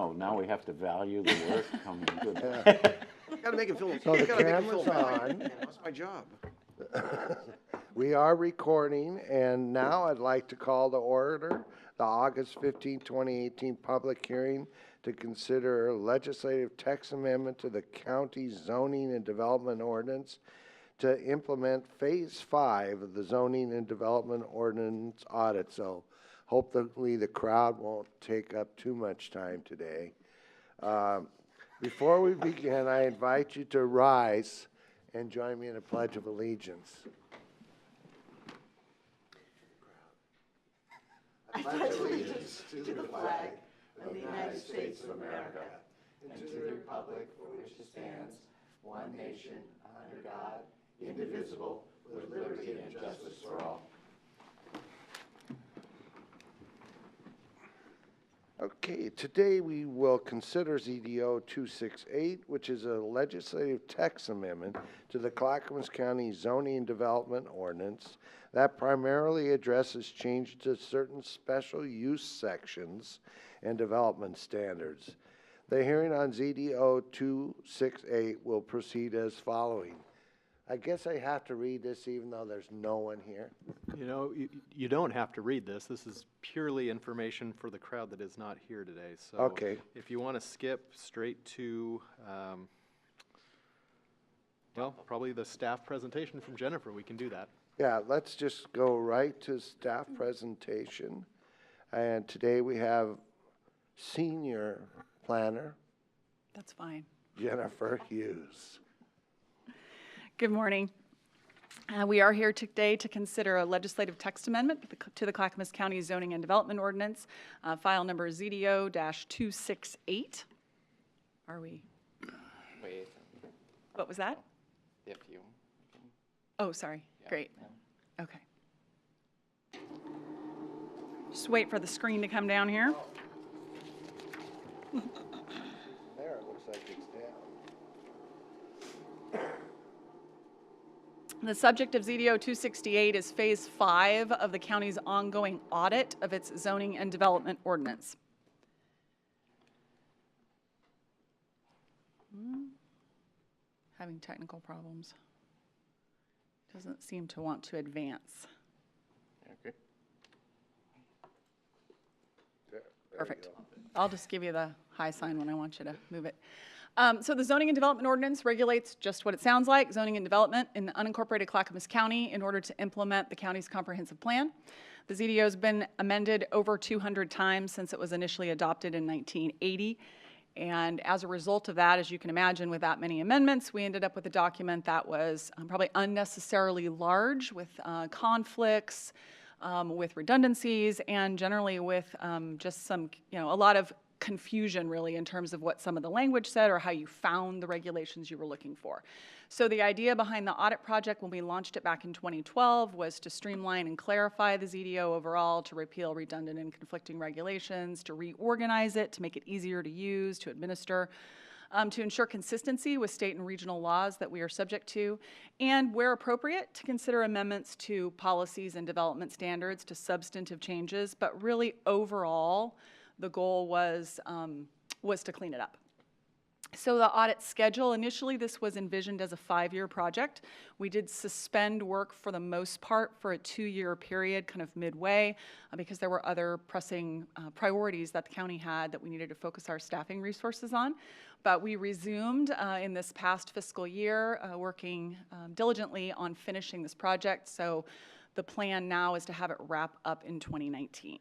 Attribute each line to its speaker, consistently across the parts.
Speaker 1: know. Now we have to value the work coming to the.
Speaker 2: Gotta make it feel.
Speaker 3: So the
Speaker 2: gotta make it
Speaker 3: camera's
Speaker 2: feel valued.
Speaker 3: on.
Speaker 2: Man, that's my job.
Speaker 3: We are recording, and now I'd like to call to order the August 15, 2018 public hearing to consider legislative text amendment to the county zoning and development ordinance to implement Phase 5 of the zoning and development ordinance audit. So hopefully the crowd won't take up too much time today. Before we begin, I invite you to rise and join me in a pledge of allegiance. I pledge allegiance to the flag of the United States of America and to the republic for which it stands, one nation, under God, indivisible, with liberty and justice for all. Okay, today we will consider ZDO 268, which is a legislative text amendment to the Clackamas County Zoning and Development Ordinance that primarily addresses changes to certain special use sections and development standards. The hearing on ZDO 268 will proceed as following. I guess I have to read this even though there's no one here.
Speaker 4: You know, you don't have to read this. This is purely information for the crowd that is not here today. So
Speaker 3: Okay.
Speaker 4: if you want to skip straight to, well, probably the staff presentation from Jennifer, we can do that.
Speaker 3: Yeah, let's just go right to staff presentation. And today we have senior planner
Speaker 5: That's fine.
Speaker 3: Jennifer Hughes.
Speaker 5: Good morning. We are here today to consider a legislative text amendment to the Clackamas County Zoning and Development Ordinance, file number ZDO-268. Are we?
Speaker 6: Wait,
Speaker 5: What was that?
Speaker 6: if you.
Speaker 5: Oh, sorry.
Speaker 6: Yeah,
Speaker 5: Great.
Speaker 6: yeah.
Speaker 5: Okay. Just wait for the screen to come down here.
Speaker 3: There, it looks like it's down.
Speaker 5: The subject of ZDO 268 is Phase 5 of the county's ongoing audit of its zoning and development ordinance. Having technical problems. Doesn't seem to want to advance.
Speaker 6: Okay.
Speaker 3: There you
Speaker 5: Perfect.
Speaker 3: go.
Speaker 5: I'll just give you the high sign when I want you to move it. So the zoning and development ordinance regulates just what it sounds like, zoning and development in the unincorporated Clackamas County in order to implement the county's comprehensive plan. The ZDO has been amended over 200 times since it was initially adopted in 1980. And as a result of that, as you can imagine, with that many amendments, we ended up with a document that was probably unnecessarily large with conflicts, with redundancies, and generally with just some, a lot of confusion really in terms of what some of the language said or how you found the regulations you were looking for. So the idea behind the audit project when we launched it back in 2012 was to streamline and clarify the ZDO overall, to repeal redundant and conflicting regulations, to reorganize it, to make it easier to use, to administer, to ensure consistency with state and regional laws that we are subject to, and where appropriate, to consider amendments to policies and development standards, to substantive changes, but really overall, the goal was to clean it up. So the audit schedule, initially this was envisioned as a 5-year project. We did suspend work for the most part for a 2-year period, kind of midway, because there were other pressing priorities that the county had that we needed to focus our staffing resources on. But we resumed in this past fiscal year, working diligently on finishing this project. So the plan now is to have it wrap up in 2019.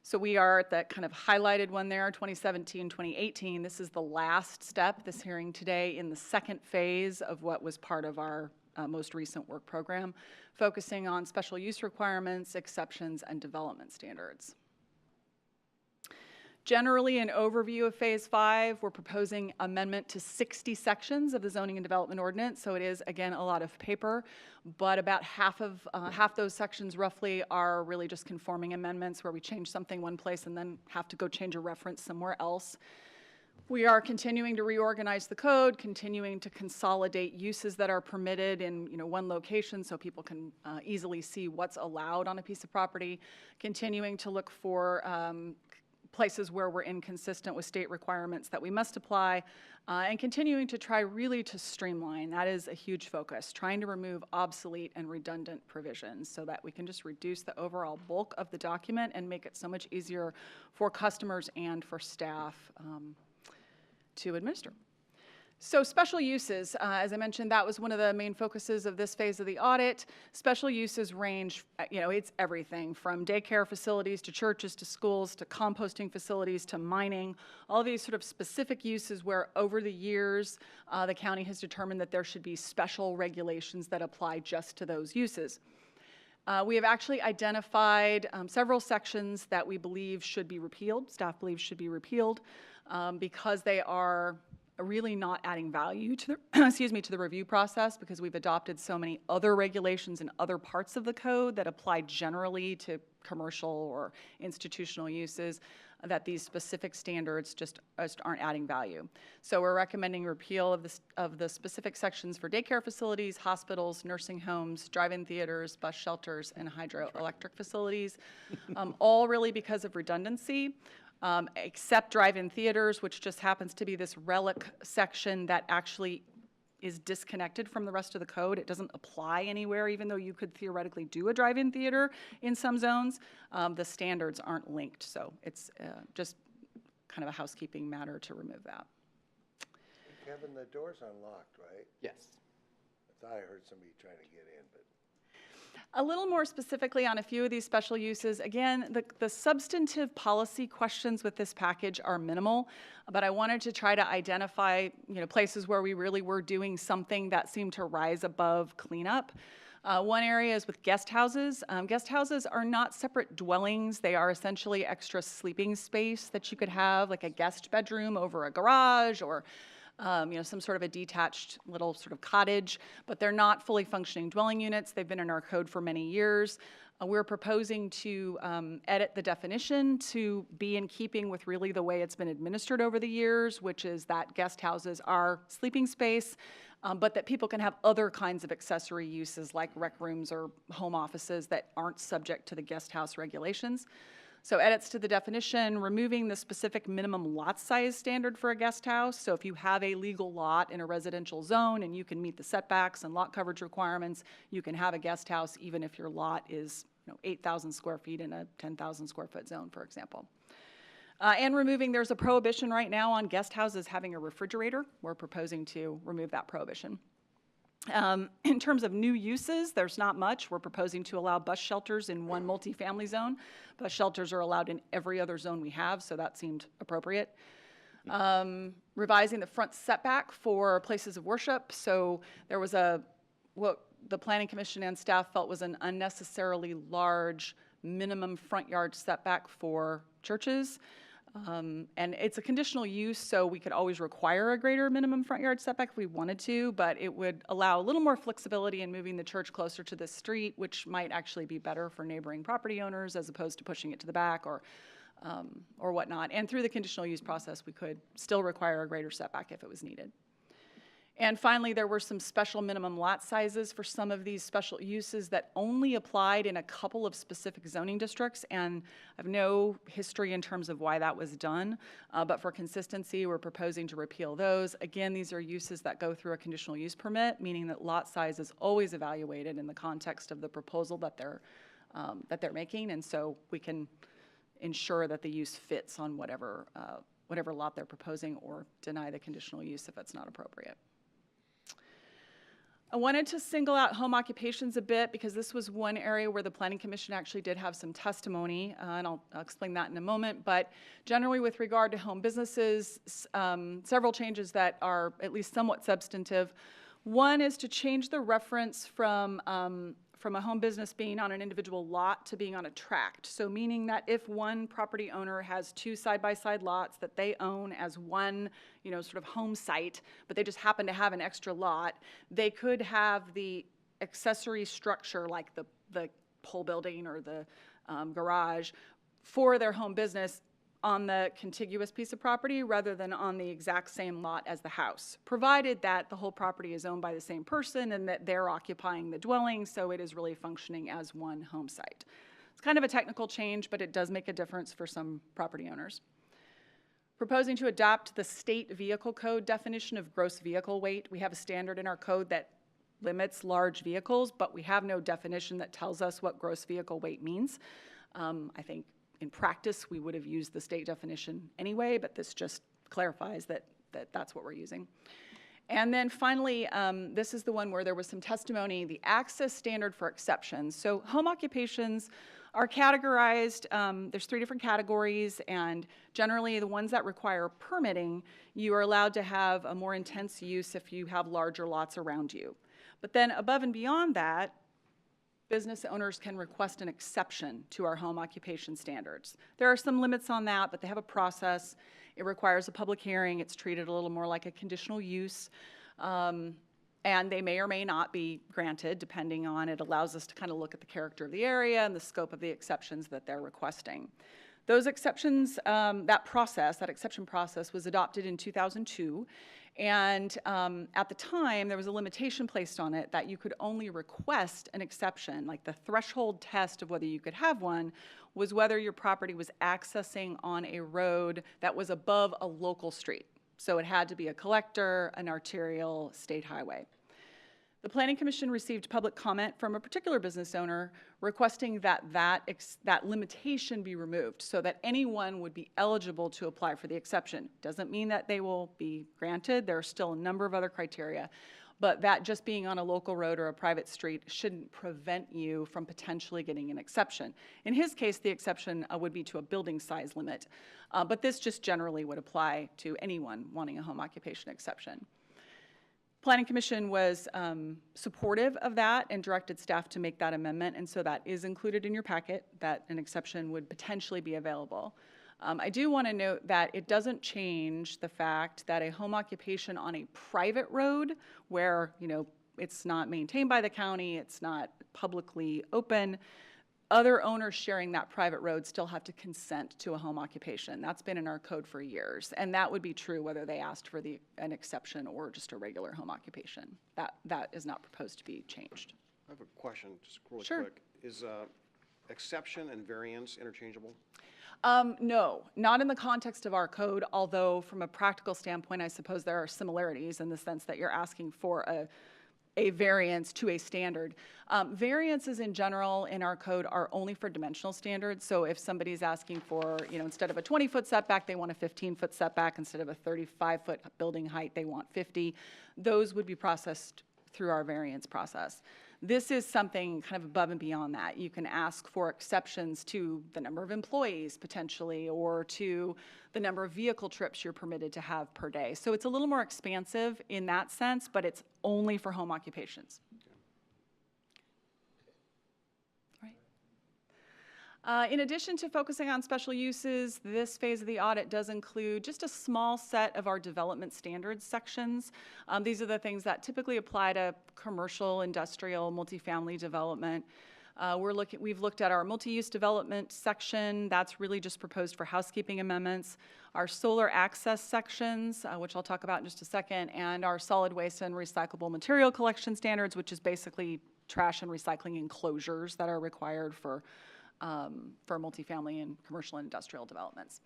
Speaker 5: So we are at that kind of highlighted one there, 2017, 2018. This is the last step, this hearing today, in the second phase of what was part of our most recent work program, focusing on special use requirements, exceptions, and development standards. Generally, an overview of Phase 5, we're proposing amendment to 60 sections of the Zoning and Development Ordinance, so it is, again, a lot of paper, but about half those sections roughly are really just conforming amendments where we change something one place and then have to go change a reference somewhere else. We are continuing to reorganize the code, continuing to consolidate uses that are permitted in one location so people can easily see what's allowed on a piece of property, continuing to look for places where we're inconsistent with state requirements that we must apply, and continuing to try really to streamline. That is a huge focus, trying to remove obsolete and redundant provisions so that we can just reduce the overall bulk of the document and make it so much easier for customers and for staff to administer. So special uses, as I mentioned, that was one of the main focuses of this phase of the audit. Special uses range, it's everything from daycare facilities to churches to schools to composting facilities to mining, all of these sort of specific uses where over the years the county has determined that there should be special regulations that apply just to those uses. We have actually identified several sections that we believe should be repealed, staff believes should be repealed, because they are really not adding value to the, to the review process, because we've adopted so many other regulations in other parts of the code that apply generally to commercial or institutional uses, that these specific standards just aren't adding value. So we're recommending repeal of the specific sections for daycare facilities, hospitals, nursing homes, drive-in theaters, bus shelters, and hydroelectric facilities, all really because of redundancy. Except drive-in theaters, which just happens to be this relic section that actually is disconnected from the rest of the code. It doesn't apply anywhere, even though you could theoretically do a drive-in theater in some zones. The standards aren't linked, so it's just kind of a housekeeping matter to remove that.
Speaker 3: Kevin, the door's unlocked, right?
Speaker 6: Yes.
Speaker 3: I thought I heard somebody trying to get in, but.
Speaker 5: A little more specifically on a few of these special uses, again, the substantive policy questions with this package are minimal, but I wanted to try to identify, places where we really were doing something that seemed to rise above cleanup. One area is with guest houses. Guest houses are not separate dwellings. They are essentially extra sleeping space that you could have, like a guest bedroom over a garage or some sort of a detached little sort of cottage, but they're not fully functioning dwelling units. They've been in our code for many years. We're proposing to edit the definition to be in keeping with really the way it's been administered over the years, which is that guest houses are sleeping space, but that people can have other kinds of accessory uses like rec rooms or home offices that aren't subject to the guest house regulations. So edits to the definition, removing the specific minimum lot size standard for a guest house. So if you have a legal lot in a residential zone and you can meet the setbacks and lot coverage requirements, you can have a guest house even if your lot is 8,000 square feet in a 10,000 square foot zone, for example. And removing, there's a prohibition right now on guest houses having a refrigerator. We're proposing to remove that prohibition. In terms of new uses, there's not much. We're proposing to allow bus shelters in one multifamily zone. Bus shelters are allowed in every other zone we have, so that seemed appropriate. Revising the front setback for places of worship. So there was what the Planning Commission and staff felt was an unnecessarily large minimum front yard setback for churches. And it's a conditional use, so we could always require a greater minimum front yard setback if we wanted to, but it would allow a little more flexibility in moving the church closer to the street, which might actually be better for neighboring property owners as opposed to pushing it to the back or whatnot. And through the conditional use process, we could still require a greater setback if it was needed. And finally, there were some special minimum lot sizes for some of these special uses that only applied in a couple of specific zoning districts, and I have no history in terms of why that was done, but for consistency, we're proposing to repeal those. Again, these are uses that go through a conditional use permit, meaning that lot size is always evaluated in the context of the proposal that they're making, and so we can ensure that the use fits on whatever lot they're proposing or deny the conditional use if it's not appropriate. I wanted to single out home occupations a bit because this was one area where the Planning Commission actually did have some testimony, and I'll explain that in a moment. But generally with regard to home businesses, several changes that are at least somewhat substantive. One is to change the reference from a home business being on an individual lot to being on a tract. So meaning that if one property owner has two side-by-side lots that they own as one, sort of home site, but they just happen to have an extra lot, they could have the accessory structure like the pole building or the garage for their home business on the contiguous piece of property rather than on the exact same lot as the house, provided that the whole property is owned by the same person and that they're occupying the dwelling, so it is really functioning as one home site. It's kind of a technical change, but it does make a difference for some property owners. Proposing to adopt the state vehicle code definition of gross vehicle weight. We have a standard in our code that limits large vehicles, but we have no definition that tells us what gross vehicle weight means. I think in practice, we would have used the state definition anyway, but this just clarifies that that's what we're using. And then finally, this is the one where there was some testimony, the access standard for exceptions. So home occupations are categorized, there's 3 different categories, and generally the ones that require permitting, you are allowed to have a more intense use if you have larger lots around you. But then above and beyond that, business owners can request an exception to our home occupation standards. There are some limits on that, but they have a process. It requires a public hearing. It's treated a little more like a conditional use. And they may or may not be granted, depending on, it allows us to kind of look at the character of the area and the scope of the exceptions that they're requesting. Those exceptions, that exception process was adopted in 2002. And at the time, there was a limitation placed on it that you could only request an exception, like the threshold test of whether you could have one was whether your property was accessing on a road that was above a local street. So it had to be a collector, an arterial, state highway. The Planning Commission received public comment from a particular business owner requesting that limitation be removed so that anyone would be eligible to apply for the exception. Doesn't mean that they will be granted. There are still a number of other criteria, but that just being on a local road or a private street shouldn't prevent you from potentially getting an exception. In his case, the exception would be to a building size limit, but this just generally would apply to anyone wanting a home occupation exception. Planning Commission was supportive of that and directed staff to make that amendment, and so that is included in your packet, that an exception would potentially be available. I do want to note that it doesn't change the fact that a home occupation on a private road where, it's not maintained by the county, it's not publicly open, other owners sharing that private road still have to consent to a home occupation. That's been in our code for years, and that would be true whether they asked for an exception or just a regular home occupation. That is not proposed to be changed.
Speaker 2: I have a question, just really
Speaker 5: Sure.
Speaker 2: quick. Is exception and variance interchangeable?
Speaker 5: No, not in the context of our code, although from a practical standpoint, I suppose there are similarities in the sense that you're asking for a variance to a standard. Variances in general in our code are only for dimensional standards. So if somebody's asking for, instead of a 20-foot setback, they want a 15-foot setback. Instead of a 35-foot building height, they want 50. Those would be processed through our variance process. This is something kind of above and beyond that. You can ask for exceptions to the number of employees potentially, or to the number of vehicle trips you're permitted to have per day. So it's a little more expansive in that sense, but it's only for home occupations. In addition to focusing on special uses, this phase of the audit does include just a small set of our development standards sections. These are the things that typically apply to commercial, industrial, multifamily development. We've looked at our multi-use development section. That's really just proposed for housekeeping amendments. Our solar access sections, which I'll talk about in just a second, and our solid waste and recyclable material collection standards, which is basically trash and recycling enclosures that are required for multifamily and commercial and industrial developments.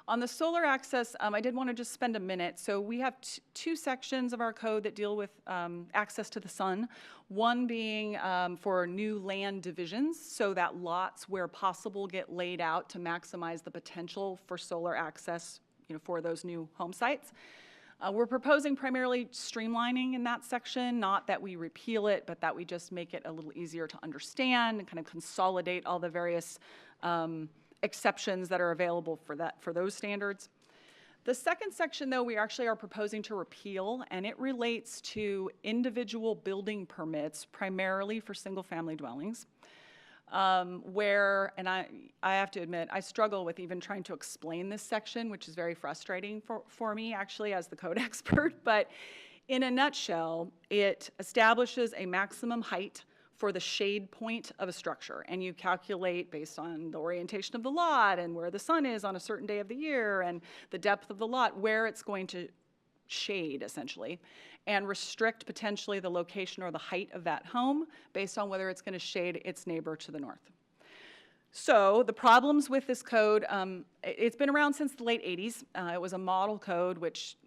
Speaker 5: On the solar access, I did want to just spend a minute. So we have two sections of our code that deal with access to the sun. One being for new land divisions, so that lots where possible get laid out to maximize the potential for solar access, for those new home sites. We're proposing primarily streamlining in that section, not that we repeal it, but that we just make it a little easier to understand and kind of consolidate all the various exceptions that are available for those standards. The second section, though, we actually are proposing to repeal, and it relates to individual building permits, primarily for single-family dwellings. And I have to admit, I struggle with even trying to explain this section, which is very frustrating for me, actually, as the code expert. But in a nutshell, it establishes a maximum height for the shade point of a structure. And you calculate based on the orientation of the lot and where the sun is on a certain day of the year and the depth of the lot, where it's going to shade, essentially, and restrict potentially the location or the height of that home based on whether it's going to shade its neighbor to the north. So the problems with this code, it's been around since the late 80s. It was a model code, which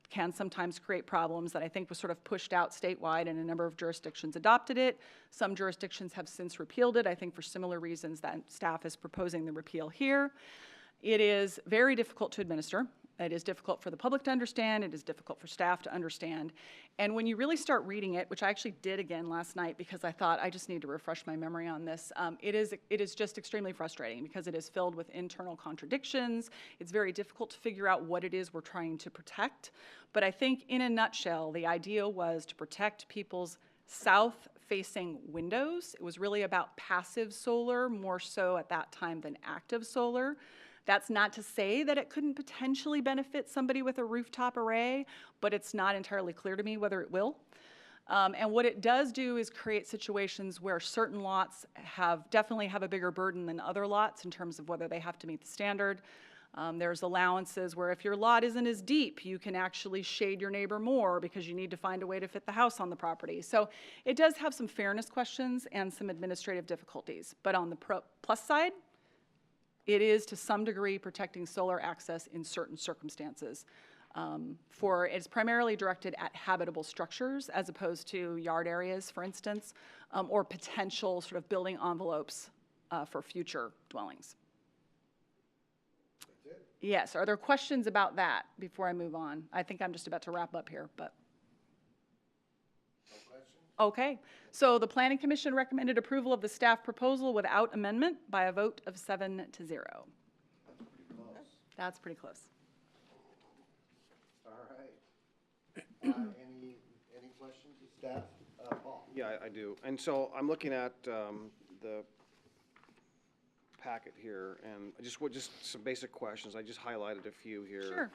Speaker 5: can sometimes create problems that I think was sort of pushed out statewide, and a number of jurisdictions adopted it. Some jurisdictions have since repealed it, I think for similar reasons that staff is proposing the repeal here. It is very difficult to administer. It is difficult for the public to understand. It is difficult for staff to understand. And when you really start reading it, which I actually did again last night because I thought I just need to refresh my memory on this, it is just extremely frustrating because it is filled with internal contradictions. It's very difficult to figure out what it is we're trying to protect. But I think in a nutshell, the idea was to protect people's south-facing windows. It was really about passive solar, more so at that time than active solar. That's not to say that it couldn't potentially benefit somebody with a rooftop array, but it's not entirely clear to me whether it will. And what it does do is create situations where certain lots definitely have a bigger burden than other lots in terms of whether they have to meet the standard. There's allowances where if your lot isn't as deep, you can actually shade your neighbor more because you need to find a way to fit the house on the property. So it does have some fairness questions and some administrative difficulties. But on the plus side, it is to some degree protecting solar access in certain circumstances. It's primarily directed at habitable structures as opposed to yard areas, for instance, or potential sort of building envelopes for future dwellings. That's it? Yes, are there questions about that before I move on? I think I'm just about to wrap up here, but. Okay, so the Planning Commission recommended approval of the staff proposal without amendment by a vote of 7-0. That's pretty close.
Speaker 3: All right. Any questions of staff? Paul?
Speaker 2: Yeah, I do. And so I'm looking at the packet here, and just some basic questions. I just highlighted a few here.
Speaker 5: Sure.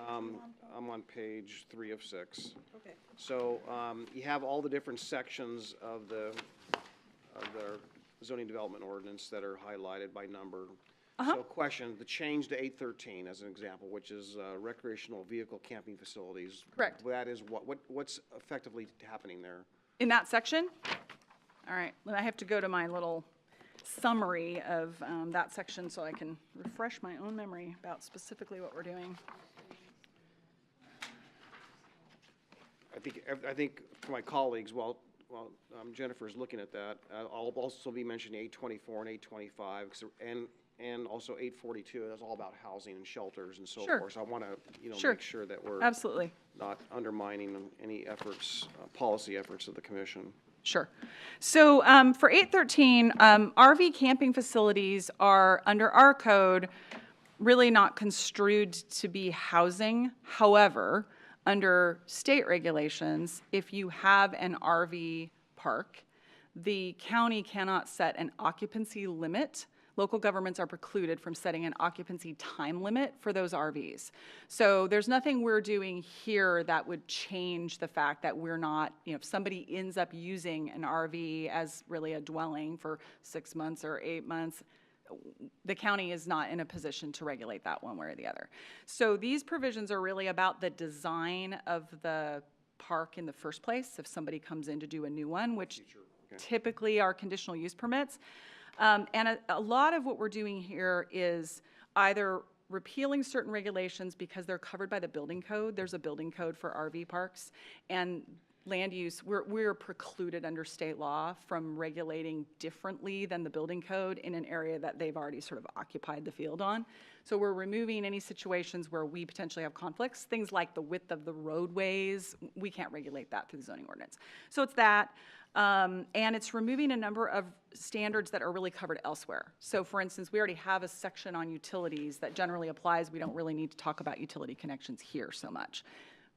Speaker 2: I'm on page 3 of 6.
Speaker 5: Okay.
Speaker 2: So you have all the different sections of the zoning development ordinance that are highlighted by number. So question, the change to 813 as an example, which is recreational vehicle camping facilities.
Speaker 5: Correct.
Speaker 2: That is what's effectively happening there?
Speaker 5: In that section? All right, then I have to go to my little summary of that section so I can refresh my own memory about specifically what we're doing.
Speaker 2: I think for my colleagues, while Jennifer is looking at that, I'll also be mentioning 824 and 825, and also 842. That's all about housing and shelters and so forth. So I want to, make sure that we're
Speaker 5: absolutely
Speaker 2: not undermining any efforts, policy efforts of the commission.
Speaker 5: Sure. So for 813, RV camping facilities are, under our code, really not construed to be housing. However, under state regulations, if you have an RV park, the county cannot set an occupancy limit. Local governments are precluded from setting an occupancy time limit for those RVs. So there's nothing we're doing here that would change the fact that we're not, if somebody ends up using an RV as really a dwelling for 6 months or 8 months, the county is not in a position to regulate that one way or the other. So these provisions are really about the design of the park in the first place, if somebody comes in to do a new one, which typically are conditional use permits. And a lot of what we're doing here is either repealing certain regulations because they're covered by the building code. There's a building code for RV parks, and land use, we're precluded under state law from regulating differently than the building code in an area that they've already sort of occupied the field on. So we're removing any situations where we potentially have conflicts. Things like the width of the roadways, we can't regulate that through the zoning ordinance. So it's that. And it's removing a number of standards that are really covered elsewhere. So for instance, we already have a section on utilities that generally applies. We don't really need to talk about utility connections here so much.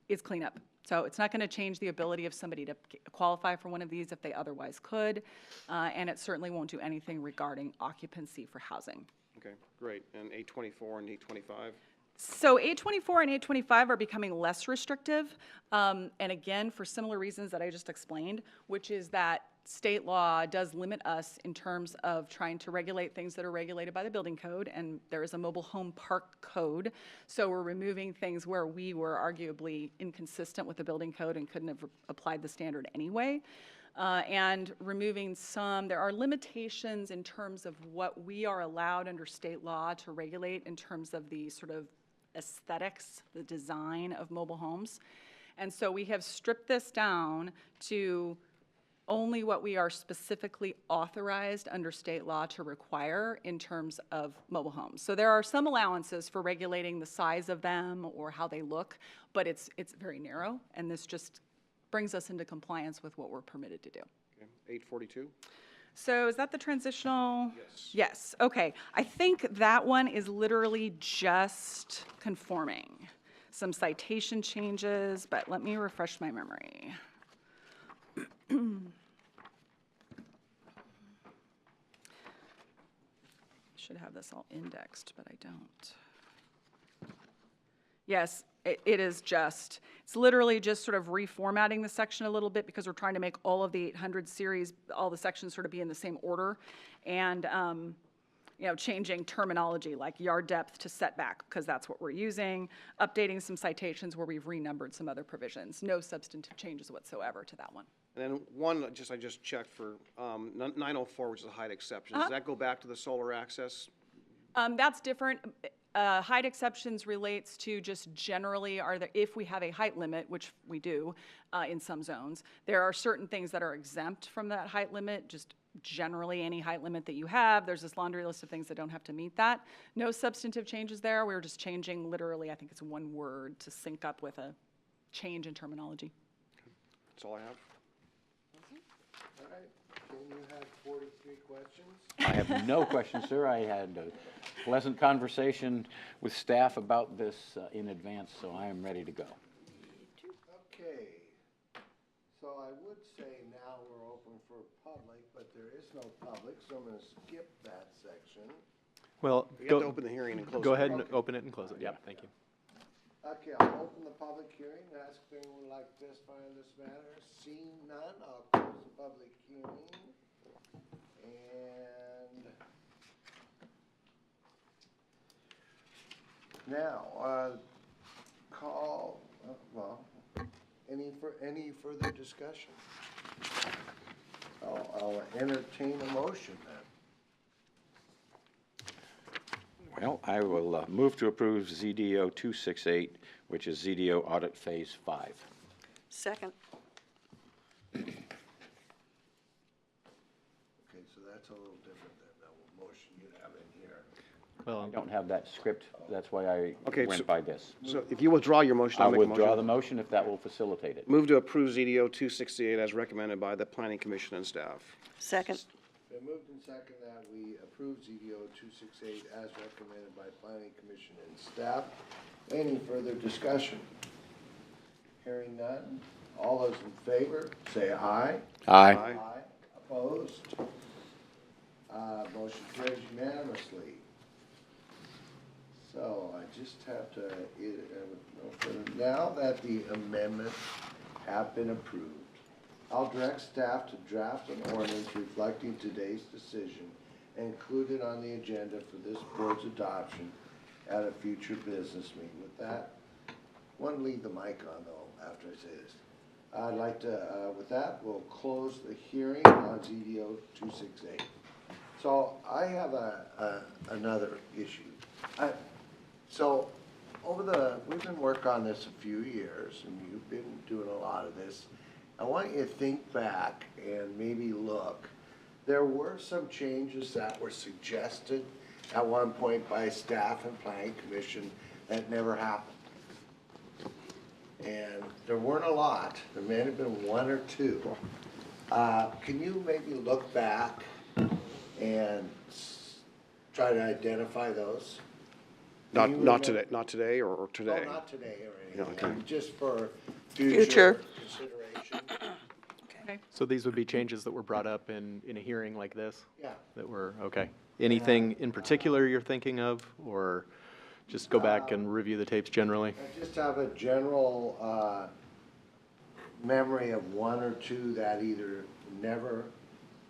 Speaker 5: It's cleanup. So it's not going to change the ability of somebody to qualify for one of these if they otherwise could. And it certainly won't do anything regarding occupancy for housing.
Speaker 2: Okay, great. And 824 and 825?
Speaker 5: So 824 and 825 are becoming less restrictive, and again, for similar reasons that I just explained, which is that state law does limit us in terms of trying to regulate things that are regulated by the building code, and there is a mobile home park code, so we're removing things where we were arguably inconsistent with the building code and couldn't have applied the standard anyway. and removing some. There are limitations in terms of what we are allowed under state law to regulate in terms of the sort of aesthetics, the design of mobile homes. And so we have stripped this down to only what we are specifically authorized under state law to require in terms of mobile homes. So there are some allowances for regulating the size of them or how they look, but it's very narrow, and this just brings us into compliance with what we're permitted to do.
Speaker 2: Okay, 842?
Speaker 5: So is that the transitional?
Speaker 2: Yes.
Speaker 5: Yes, okay. I think that one is literally just conforming. Some citation changes, but let me refresh my memory. Should have this all indexed, but I don't. Yes, it is just, it's literally just sort of reformatting the section a little bit because we're trying to make all of the 800 series, all the sections sort of be in the same order. And, you know, changing terminology like yard depth to setback because that's what we're using, updating some citations where we've renumbered some other provisions. No substantive changes whatsoever to that one.
Speaker 2: And then one, I just checked for 904, which is a height exception. Does that go back to the solar access?
Speaker 5: That's different. Height exceptions relates to just generally if we have a height limit, which we do in some zones, there are certain things that are exempt from that height limit, just generally any height limit that you have. There's this laundry list of things that don't have to meet that. No substantive changes there. We're just changing literally, I think it's one word to sync up with a change in terminology.
Speaker 2: That's all I have.
Speaker 3: All right, Ken, you had 43 questions?
Speaker 1: I have no questions, sir. I had a pleasant conversation with staff about this in advance, so I am ready to go.
Speaker 3: Okay, so I would say now we're open for public, but there is no public, so I'm gonna skip that section.
Speaker 4: Well,
Speaker 2: We have to open the hearing and close it.
Speaker 4: go ahead and open it and close it. Yeah, thank you.
Speaker 3: Okay, I'll open the public hearing, ask if anyone would like to testify on this matter. Seeing none, I'll close the public hearing. And now, any further discussion? I'll entertain a motion then.
Speaker 1: Well, I will move to approve ZDO 268, which is ZDO Audit Phase 5.
Speaker 7: Second.
Speaker 3: Okay, so that's a little different than the motion you have in here.
Speaker 4: Well,
Speaker 1: I don't have that script, that's why I
Speaker 2: Okay,
Speaker 1: went
Speaker 2: so-
Speaker 1: by this.
Speaker 2: So if you withdraw your motion, I'll
Speaker 1: I'll
Speaker 2: make a motion.
Speaker 1: withdraw the motion if that will facilitate it.
Speaker 2: Move to approve ZDO 268 as recommended by the Planning Commission and staff.
Speaker 7: Second.
Speaker 3: Been moved and second that we approve ZDO 268 as recommended by Planning Commission and staff. Any further discussion? Hearing none. All those in favor, say aye.
Speaker 1: Aye.
Speaker 3: Opposed? Motion carries unanimously. So I just have to, now that the amendments have been approved, I'll direct staff to draft an ordinance reflecting today's decision and include it on the agenda for this board's adoption at a future business meeting. With that, I want to leave the mic on though after I say this. I'd like to, with that, we'll close the hearing on ZDO 268. So I have another issue. So we've been working on this a few years, and you've been doing a lot of this. I want you to think back and maybe look. There were some changes that were suggested at one point by staff and planning commission that never happened. And there weren't a lot. There may have been one or two. Can you maybe look back and try to identify those? Do you
Speaker 2: Not
Speaker 3: remember?
Speaker 2: today or today?
Speaker 3: No, not today or
Speaker 2: Yeah,
Speaker 3: anything,
Speaker 2: okay.
Speaker 3: just for
Speaker 7: Future.
Speaker 3: future consideration.
Speaker 5: Okay.
Speaker 4: so these would be changes that were brought up in a hearing like this?
Speaker 3: Yeah.
Speaker 4: That were, okay. Anything in particular you're thinking of, or just go back and review the tapes generally?
Speaker 3: I just have a general memory of one or two that either never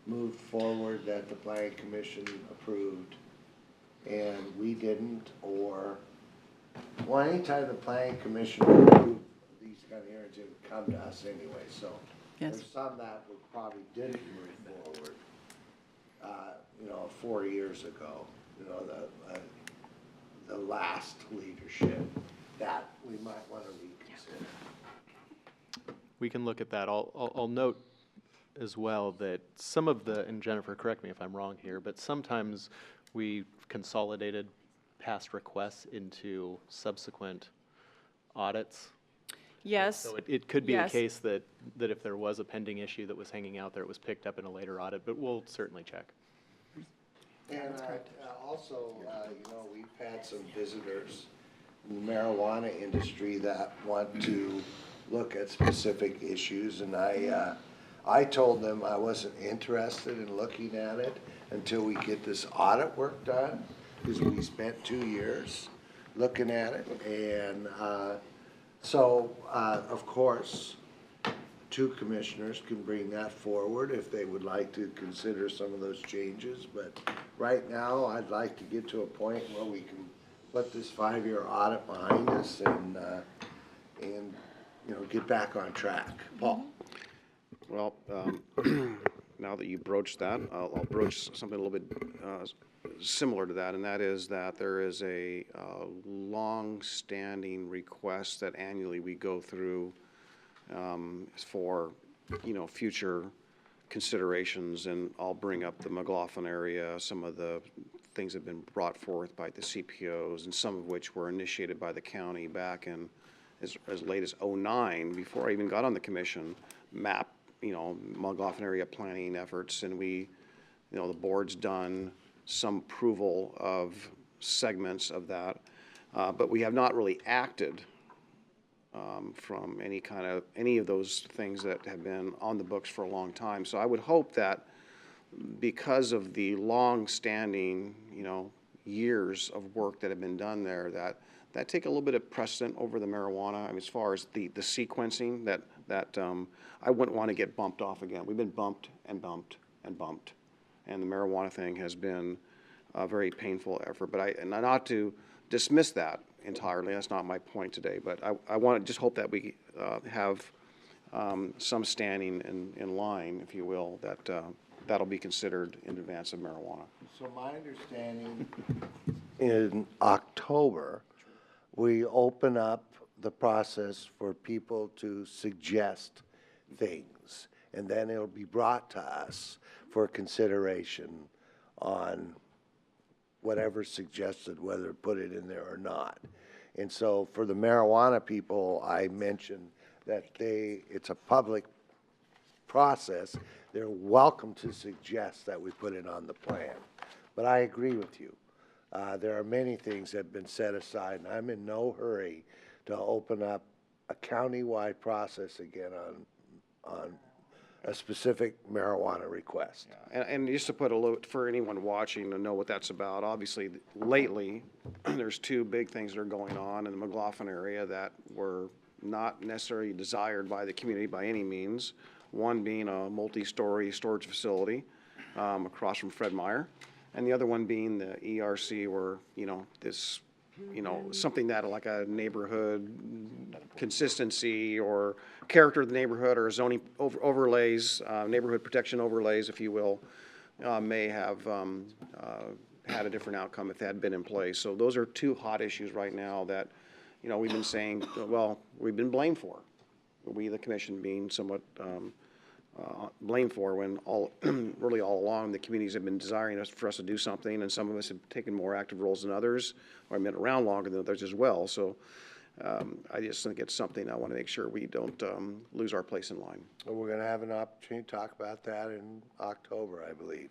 Speaker 3: moved forward that the planning commission approved and we didn't, or, well, anytime the planning commission approved these kind of hearings, it would come to us anyway, so.
Speaker 5: Yes.
Speaker 3: There's some that we probably didn't move forward, 4 years ago, the last leadership that we might want to reconsider.
Speaker 4: We can look at that. I'll note as well that some of the, and Jennifer, correct me if I'm wrong here, but sometimes we consolidated past requests into subsequent audits.
Speaker 5: Yes.
Speaker 4: So it could be the
Speaker 5: Yes.
Speaker 4: case that if there was a pending issue that was hanging out there, it was picked up in a later audit, but we'll certainly check.
Speaker 3: And also, we've had some visitors in the marijuana industry that want to look at specific issues, and I told them I wasn't interested in looking at it until we get this audit work done, because we spent 2 years looking at it, and so, of course, 2 commissioners can bring that forward if they would like to consider some of those changes, but right now, I'd like to get to a point where we can put this 5-year audit behind us and get back on track. Paul?
Speaker 2: Well, now that you broached that, I'll broach something a little bit similar to that, and that is that there is a long-standing request that annually we go through for, future considerations, and I'll bring up the McLaughlin area, some of the things that have been brought forth by the CPOs, and some of which were initiated by the county back in as late as '09, before I even got on the commission, McLaughlin area planning efforts, and we, the board's done some approval of segments of that, but we have not really acted from any of those things that have been on the books for a long time. So I would hope that because of the long-standing, years of work that have been done there, that take a little bit of precedent over the marijuana. I mean, as far as the sequencing, that I wouldn't want to get bumped off again. We've been bumped and bumped and bumped, and the marijuana thing has been a very painful effort. But and not to dismiss that entirely, that's not my point today, but I want to just hope that we have some standing in line, if you will, that'll be considered in advance of marijuana.
Speaker 3: So my understanding, in October, we open up the process for people to suggest things, and then it'll be brought to us for consideration on whatever's suggested, whether to put it in there or not. And so for the marijuana people, I mentioned that it's a public process. They're welcome to suggest that we put it on the plan. But I agree with you. There are many things that have been set aside, and I'm in no hurry to open up a county-wide process again on a specific marijuana request.
Speaker 2: And just to put a little, for anyone watching to know what that's about, obviously, lately, there's 2 big things that are going on in the McLaughlin area that were not necessarily desired by the community by any means. One being a multi-story storage facility across from Fred Meyer, and the other one being the ERC, where, this, something that like a neighborhood consistency or character of the neighborhood or zoning overlays, neighborhood protection overlays, if you will, may have had a different outcome if they had been in place. So those are 2 hot issues right now that, we've been saying, well, we've been blamed for. We, the commission, being somewhat blamed for, when really all along the communities have been desiring for us to do something, and some of us have taken more active roles than others, or been around longer than others as well. So I just think it's something I want to make sure we don't lose our place in line.
Speaker 3: So we're going to have an opportunity to talk about that in October, I believe.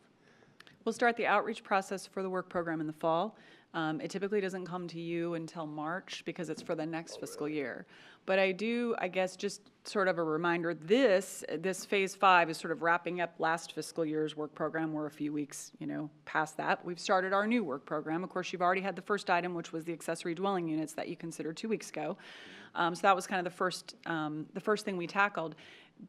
Speaker 5: We'll start the outreach process for the work program in the fall. It typically doesn't come to you until March because it's for the next fiscal year. But I guess, just sort of a reminder, this phase 5 is sort of wrapping up last fiscal year's work program. We're a few weeks, past that. We've started our new work program. Of course, you've already had the first item, which was the accessory dwelling units that you considered 2 weeks ago. So that was kind of the first thing we tackled.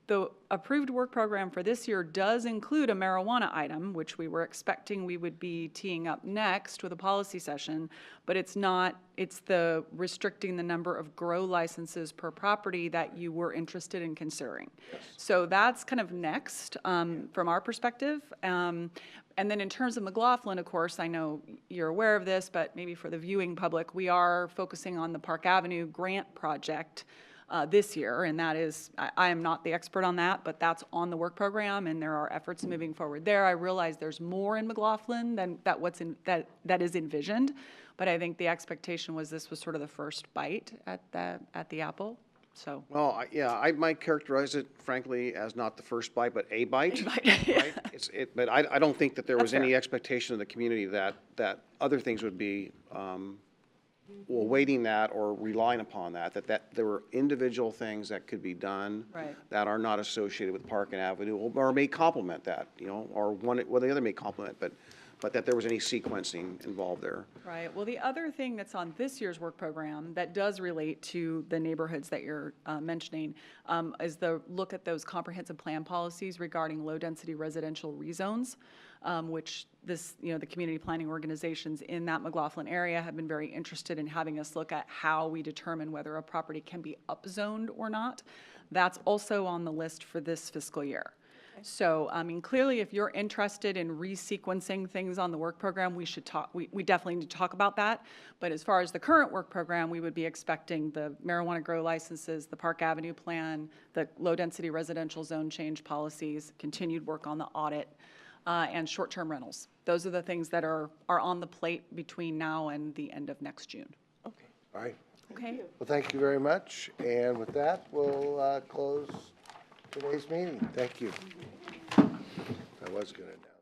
Speaker 5: the approved work program for this year does include a marijuana item, which we were expecting we would be teeing up next with a policy session, but it's not, it's the restricting the number of grow licenses per property that you were interested in considering. So that's kind of next from our perspective. And then in terms of McLaughlin, of course, I know you're aware of this, but maybe for the viewing public, we are focusing on the Park Avenue grant project this year, and that is, I am not the expert on that, but that's on the work program, and there are efforts moving forward there. I realize there's more in McLaughlin than that is envisioned, but I think the expectation was this was sort of the first bite at the apple. So.
Speaker 2: Well, yeah, I might characterize it frankly as not the first bite, but a bite.
Speaker 5: Yeah.
Speaker 2: Right? But I don't think that there was
Speaker 5: That's
Speaker 2: any
Speaker 5: fair.
Speaker 2: expectation of the community that other things would be awaiting that or relying upon that there were individual things that could be done
Speaker 5: Right.
Speaker 2: that are not associated with Park and Avenue or may complement that, or the other may complement, but that there was any sequencing involved there.
Speaker 5: Right. Well, the other thing that's on this year's work program that does relate to the neighborhoods that you're mentioning is the look at those comprehensive plan policies regarding low-density residential rezones, which the community planning organizations in that McLaughlin area have been very interested in having us look at how we determine whether a property can be upzoned or not. That's also on the list for this fiscal year. So, I mean, clearly, if you're interested in resequencing things on the work program, we should talk, we definitely need to talk about that. But as far as the current work program, we would be expecting the marijuana grow licenses, the Park Avenue plan, the low-density residential zone change policies, continued work on the audit, and short-term rentals. Those are the things that are on the plate between now and the end of next June.
Speaker 3: All right.
Speaker 5: Okay?
Speaker 3: Well, thank you very much. And with that, we'll close today's meeting. Thank you. I was going to announce.